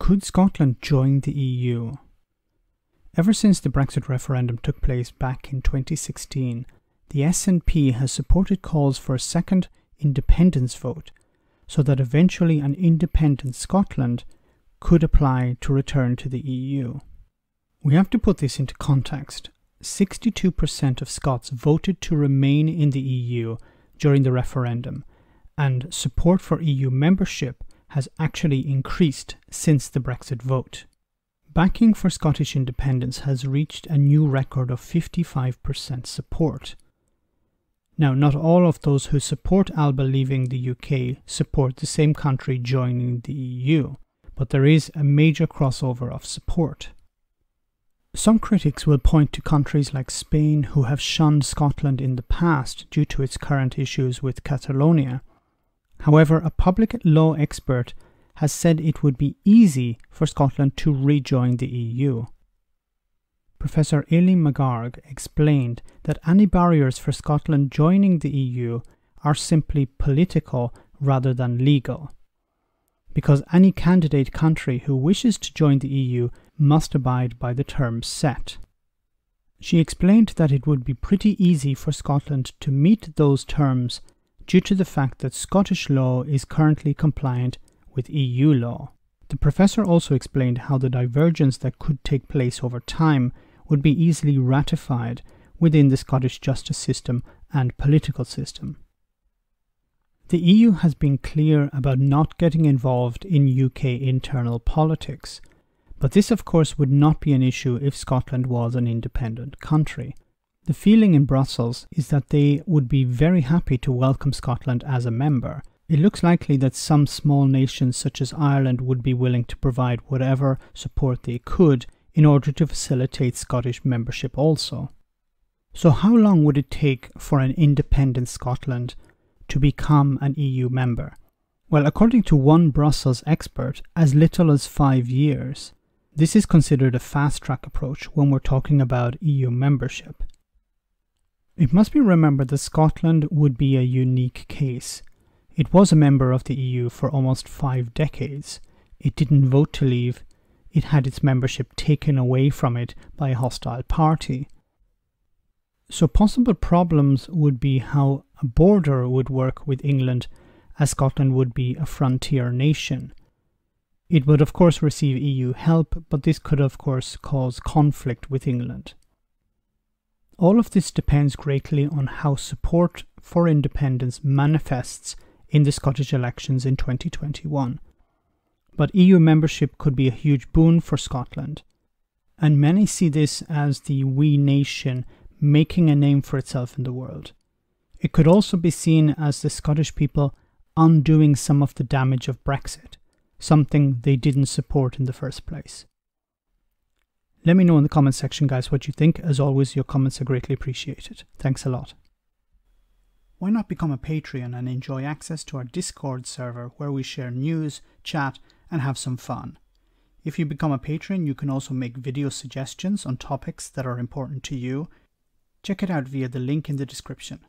Could Scotland join the EU? Ever since the Brexit referendum took place back in 2016, the SNP has supported calls for a second independence vote, so that eventually an independent Scotland could apply to return to the EU. We have to put this into context. 62% of Scots voted to remain in the EU during the referendum, and support for EU membership has actually increased since the Brexit vote. Backing for Scottish independence has reached a new record of 55% support. Now, not all of those who support Alba leaving the UK support the same country joining the EU, but there is a major crossover of support. Some critics will point to countries like Spain who have shunned Scotland in the past due to its current issues with Catalonia. However, a public law expert has said it would be easy for Scotland to rejoin the EU. Professor Aileen McGarg explained that any barriers for Scotland joining the EU are simply political rather than legal, because any candidate country who wishes to join the EU must abide by the terms set. She explained that it would be pretty easy for Scotland to meet those terms due to the fact that Scottish law is currently compliant with EU law. The professor also explained how the divergence that could take place over time would be easily ratified within the Scottish justice system and political system. The EU has been clear about not getting involved in UK internal politics, but this of course would not be an issue if Scotland was an independent country. The feeling in Brussels is that they would be very happy to welcome Scotland as a member. It looks likely that some small nations such as Ireland would be willing to provide whatever support they could in order to facilitate Scottish membership also. So how long would it take for an independent Scotland to become an EU member? Well, according to one Brussels expert, as little as 5 years. This is considered a fast-track approach when we're talking about EU membership. It must be remembered that Scotland would be a unique case. It was a member of the EU for almost 5 decades. It didn't vote to leave. It had its membership taken away from it by a hostile party. So possible problems would be how a border would work with England, as Scotland would be a frontier nation. It would of course receive EU help, but this could of course cause conflict with England. All of this depends greatly on how support for independence manifests in the Scottish elections in 2021. But EU membership could be a huge boon for Scotland, and many see this as the wee nation making a name for itself in the world. It could also be seen as the Scottish people undoing some of the damage of Brexit, something they didn't support in the first place. Let me know in the comment section, guys, what you think. As always, your comments are greatly appreciated. Thanks a lot. Why not become a Patreon and enjoy access to our Discord server where we share news, chat, and have some fun. If you become a patron, you can also make video suggestions on topics that are important to you. Check it out via the link in the description.